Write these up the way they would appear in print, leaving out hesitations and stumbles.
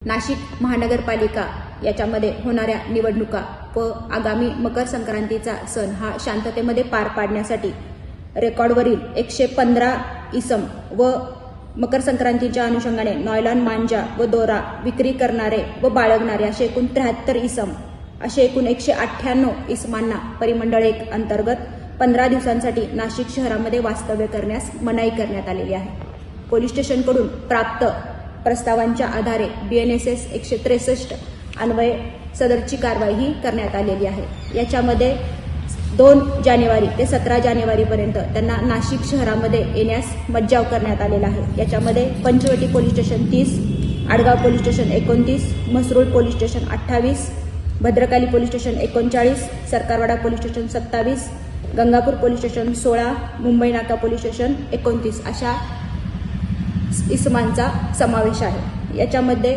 नाशिक महानगरपालिका याच्यामध्ये होणाऱ्या निवडणुका व आगामी मकर संक्रांतीचा सण हा शांततेमध्ये पार पाडण्यासाठी रेकॉर्डवरील 115 इसम व मकर संक्रांतीच्या अनुषंगाने नॉयलॉन मांजा व दोरा विक्री करणारे व बाळगणारे असे एकूण 73 इसम असे एकूण 198 इसमांना परिमंडळ 1 अंतर्गत 15 दिवसांसाठी नाशिक शहरामध्ये वास्तव्य करण्यास मनाई करण्यात आलेली आहे। पोलीस स्टेशनकडून प्राप्त प्रस्तावांच्या आधारे BNSS 163 अन्वये सदरची कारवाई ही करण्यात आलेली आहे। याच्यामध्ये 2 जानेवारी ते 17 जानेवारीपर्यंत त्यांना नाशिक शहरामध्ये येण्यास मज्जाव करण्यात आलेला आहे। याच्यामध्ये Panchavati police station 30, Adgaon police station 29, Mhasrul police station 28, Bhadrakali police station 39, Sarkarwada police station 27, Gangapur police station 16, Mumbai Naka police station 29 अशा इसमांचा समावेश आहे। याच्यामध्ये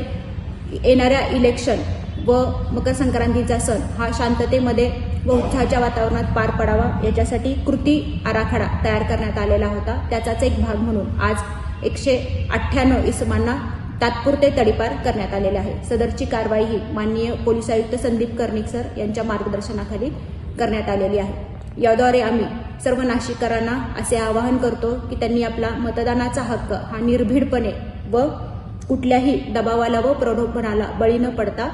येणाऱ्या इलेक्शन व मकर संक्रांतीचा सण हा शांततेमध्ये व उत्साहाच्या वातावरणात पार पडावा याच्यासाठी कृती आराखडा तयार करण्यात आलेला होता। त्याचाच एक भाग म्हणून आज 198 इसमांना तात्पुरते तडीपार करण्यात आलेले आहे। सदरची कारवाई ही माननीय पोलीस आयुक्त संदीप कर्णिक सर यांच्या मार्गदर्शनाखाली करण्यात आलेली आहे। याद्वारे आम्ही सर्व नाशिककरांना असे आवाहन करतो की त्यांनी आपला मतदानाचा हक्क हा निर्भीडपणे व कुठल्याही दबावाला व प्रलोभनाला बळी न पडता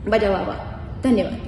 बजावावा। धन्यवाद।